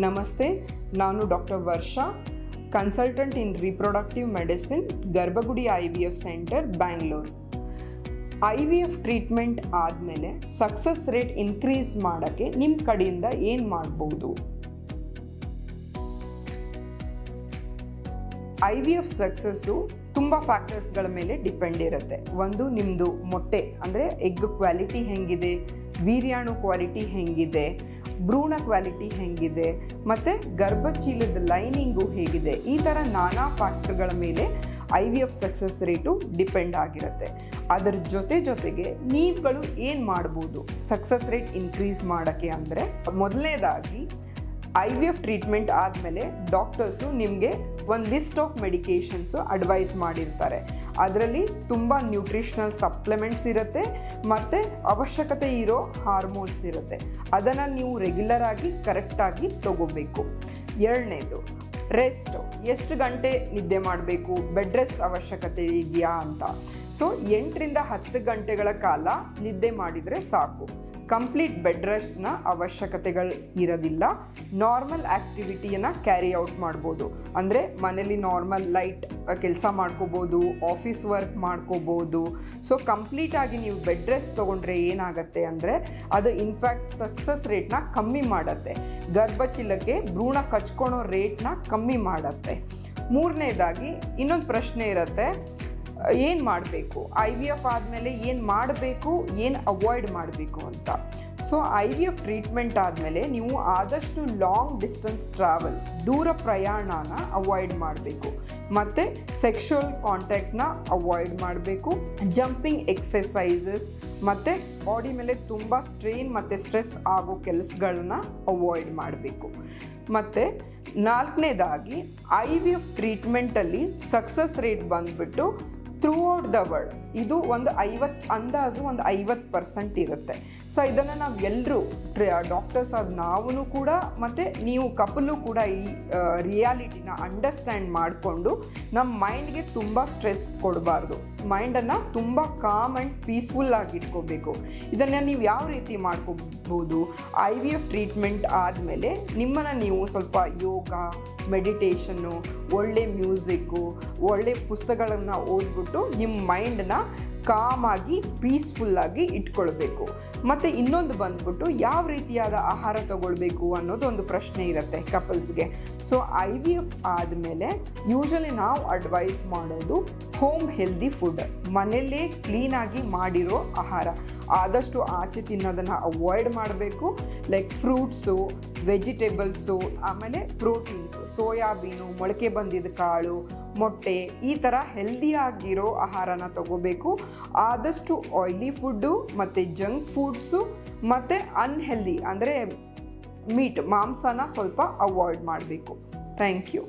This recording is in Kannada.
ನಮಸ್ತೆ, ನಾನು ಡಾಕ್ಟರ್ ವರ್ಷಾ, ಕನ್ಸಲ್ಟೆಂಟ್ ಇನ್ ರಿಪ್ರೊಡಕ್ಟಿವ್ ಮೆಡಿಸಿನ್, ಗರ್ಭಗುಡಿ IVF centre, Bangalore. IVF treatment ಆದಮೇಲೆ ಸಕ್ಸಸ್ ರೇಟ್ ಇನ್ಕ್ರೀಸ್ ಮಾಡೋಕ್ಕೆ ನಿಮ್ಮ ಕಡೆಯಿಂದ ಏನು ಮಾಡ್ಬೋದು? IVF ಸಕ್ಸಸ್ಸು ತುಂಬ ಫ್ಯಾಕ್ಟರ್ಸ್ಗಳ ಮೇಲೆ ಡಿಪೆಂಡ್ ಇರುತ್ತೆ. ಒಂದು, ನಿಮ್ಮದು ಮೊಟ್ಟೆ ಅಂದರೆ ಎಗ್ ಕ್ವಾಲಿಟಿ ಹೆಂಗಿದೆ, ವೀರ್ಯಾಣು ಕ್ವಾಲಿಟಿ ಹೆಂಗಿದೆ, ಭ್ರೂಣ ಕ್ವಾಲಿಟಿ ಹೆಂಗಿದೆ, ಮತ್ತು ಗರ್ಭಚೀಲದ ಲೈನಿಂಗು ಹೇಗಿದೆ. ಈ ಥರ ನಾನಾ ಫ್ಯಾಕ್ಟರ್ಗಳ ಮೇಲೆ IVF ಸಕ್ಸಸ್ ರೇಟು ಡಿಪೆಂಡ್ ಆಗಿರುತ್ತೆ. ಅದರ ಜೊತೆಗೆ ನೀವುಗಳು ಏನು ಮಾಡ್ಬೋದು ಸಕ್ಸಸ್ ರೇಟ್ ಇನ್ಕ್ರೀಸ್ ಮಾಡೋಕ್ಕೆ ಅಂದರೆ, ಮೊದಲನೇದಾಗಿ IVF ಟ್ರೀಟ್ಮೆಂಟ್ ಆದಮೇಲೆ ಡಾಕ್ಟರ್ಸು ನಿಮಗೆ ಒಂದು ಲಿಸ್ಟ್ ಆಫ್ ಮೆಡಿಕೇಷನ್ಸು ಅಡ್ವೈಸ್ ಮಾಡಿರ್ತಾರೆ. ಅದರಲ್ಲಿ ತುಂಬ ನ್ಯೂಟ್ರಿಷನಲ್ ಸಪ್ಲಿಮೆಂಟ್ಸ್ ಇರುತ್ತೆ ಮತ್ತು ಅವಶ್ಯಕತೆ ಇರೋ ಹಾರ್ಮೋನ್ಸ್ ಇರುತ್ತೆ. ಅದನ್ನು ನೀವು ರೆಗ್ಯುಲರ್ ಆಗಿ ಕರೆಕ್ಟಾಗಿ ತಗೋಬೇಕು. ಎರಡನೇದು, ರೆಸ್ಟ್. ಎಷ್ಟು ಗಂಟೆ ನಿದ್ದೆ ಮಾಡಬೇಕು, ಬೆಡ್ ರೆಸ್ಟ್ ಅವಶ್ಯಕತೆ ಇದೆಯಾ ಅಂತ. ಸೊ 8 ರಿಂದ 10 ಗಂಟೆಗಳ ಕಾಲ ನಿದ್ದೆ ಮಾಡಿದರೆ ಸಾಕು. ಕಂಪ್ಲೀಟ್ ಬೆಡ್ ರೆಸ್ಟ್ನ ಅವಶ್ಯಕತೆಗಳು ಇರೋದಿಲ್ಲ. ನಾರ್ಮಲ್ ಆ್ಯಕ್ಟಿವಿಟಿಯನ್ನು ಕ್ಯಾರಿ ಔಟ್ ಮಾಡ್ಬೋದು. ಅಂದರೆ ಮನೇಲಿ ನಾರ್ಮಲ್ ಲೈಟ್ ಕೆಲಸ ಮಾಡ್ಕೋಬೋದು, ಆಫೀಸ್ ವರ್ಕ್ ಮಾಡ್ಕೋಬೋದು. ಸೊ ಕಂಪ್ಲೀಟಾಗಿ ನೀವು ಬೆಡ್ ರೆಸ್ಟ್ ತೊಗೊಂಡ್ರೆ ಏನಾಗುತ್ತೆ ಅಂದರೆ, ಅದು ಇನ್ಫ್ಯಾಕ್ಟ್ ಸಕ್ಸಸ್ ರೇಟ್ನ ಕಮ್ಮಿ ಮಾಡುತ್ತೆ. ಗರ್ಭಚೀಲಕ್ಕೆ ಭ್ರೂಣ ಕಚ್ಕೊಳೋ ರೇಟ್ನ ಕಮ್ಮಿ ಮಾಡುತ್ತೆ. ಮೂರನೇದಾಗಿ ಇನ್ನೊಂದು ಪ್ರಶ್ನೆ ಇರುತ್ತೆ, ಏನು ಮಾಡಬೇಕು IVF ಆದಮೇಲೆ, ಏನು ಮಾಡಬೇಕು, ಏನು ಅವಾಯ್ಡ್ ಮಾಡಬೇಕು ಅಂತ. ಸೊ IVF ಟ್ರೀಟ್ಮೆಂಟ್ ಆದಮೇಲೆ ನೀವು ಆದಷ್ಟು ಲಾಂಗ್ ಡಿಸ್ಟೆನ್ಸ್ ಟ್ರಾವೆಲ್, ದೂರ ಪ್ರಯಾಣನ ಅವಾಯ್ಡ್ ಮಾಡಬೇಕು. ಮತ್ತು ಸೆಕ್ಷುವಲ್ ಕಾಂಟ್ಯಾಕ್ಟ್ನ ಅವಾಯ್ಡ್ ಮಾಡಬೇಕು. ಜಂಪಿಂಗ್ ಎಕ್ಸಸೈಸಸ್ ಮತ್ತು ಬಾಡಿ ಮೇಲೆ ತುಂಬ ಸ್ಟ್ರೈನ್ ಮತ್ತು ಸ್ಟ್ರೆಸ್ ಆಗೋ ಕೆಲಸಗಳನ್ನ ಅವಾಯ್ಡ್ ಮಾಡಬೇಕು. ಮತ್ತು ನಾಲ್ಕನೇದಾಗಿ IVF ಟ್ರೀಟ್ಮೆಂಟಲ್ಲಿ ಸಕ್ಸಸ್ ರೇಟ್ ಬಂದುಬಿಟ್ಟು ಥ್ರೂಔಟ್ ದ ವರ್ಲ್ಡ್ ಇದು ಒಂದು ಅಂದಾಜು ಒಂದು 50% ಇರುತ್ತೆ. ಸೊ ಇದನ್ನು ನಾವು ಎಲ್ಲರೂ ಡಾಕ್ಟರ್ಸ್ ಆದ ನಾವು ಕೂಡ ಮತ್ತು ನೀವು ಕಪಲು ಕೂಡ ಈ ರಿಯಾಲಿಟಿನ ಅಂಡರ್ಸ್ಟ್ಯಾಂಡ್ ಮಾಡಿಕೊಂಡು ನಮ್ಮ ಮೈಂಡ್ಗೆ ತುಂಬ ಸ್ಟ್ರೆಸ್ ಕೊಡಬಾರ್ದು. ಮೈಂಡನ್ನು ತುಂಬ ಕಾಮ್ ಆ್ಯಂಡ್ ಪೀಸ್ಫುಲ್ ಆಗಿ ಇಟ್ಕೋಬೇಕು. ಇದನ್ನು ನೀವು ಯಾವ ರೀತಿ ಮಾಡ್ಕೋಬೋದು? IVF ಟ್ರೀಟ್ಮೆಂಟ್ ಆದಮೇಲೆ ನಿಮ್ಮನ್ನು ನೀವು ಸ್ವಲ್ಪ ಯೋಗ, ಮೆಡಿಟೇಷನ್ನು, ಒಳ್ಳೆ ಮ್ಯೂಸಿಕ್ಕು, ಒಳ್ಳೆ ಪುಸ್ತಕಗಳನ್ನು ಓದ್ಬಿಟ್ಟು ನಿಮ್ಮ ಮೈಂಡನ್ನ ಕಾಮಾಗಿ ಪೀಸ್ಫುಲ್ಲಾಗಿ ಇಟ್ಕೊಳ್ಬೇಕು. ಮತ್ತು ಇನ್ನೊಂದು ಬಂದ್ಬಿಟ್ಟು ಯಾವ ರೀತಿಯಾದ ಆಹಾರ ತಗೊಳ್ಬೇಕು ಅನ್ನೋದು ಒಂದು ಪ್ರಶ್ನೆ ಇರುತ್ತೆ ಕಪಲ್ಸ್ಗೆ. ಸೊ IVF ಆದಮೇಲೆ ಯೂಶಲಿ ನಾವು ಅಡ್ವೈಸ್ ಮಾಡೋದು ಹೋಮ್ ಹೆಲ್ದಿ ಫುಡ್, ಮನೆಯಲ್ಲೇ ಕ್ಲೀನಾಗಿ ಮಾಡಿರೋ ಆಹಾರ. ಆದಷ್ಟು ಆಚೆ ತಿನ್ನೋದನ್ನು ಅವಾಯ್ಡ್ ಮಾಡಬೇಕು. ಲೈಕ್ ಫ್ರೂಟ್ಸು, ವೆಜಿಟೇಬಲ್ಸು, ಆಮೇಲೆ ಪ್ರೋಟೀನ್ಸು, ಸೋಯಾಬೀನು, ಮೊಳಕೆ ಬಂದಿದ್ದ ಕಾಳು, ಮೊಟ್ಟೆ, ಈ ಥರ ಹೆಲ್ದಿಯಾಗಿರೋ ಆಹಾರನ ತಗೋಬೇಕು. ಆದಷ್ಟು ಆಯ್ಲಿ ಫುಡ್ಡು ಮತ್ತು ಜಂಕ್ ಫುಡ್ಸು ಮತ್ತು ಅನ್ಹೆಲ್ದಿ ಅಂದರೆ ಮೀಟ್, ಮಾಂಸನ ಸ್ವಲ್ಪ ಅವಾಯ್ಡ್ ಮಾಡಬೇಕು. Thank you.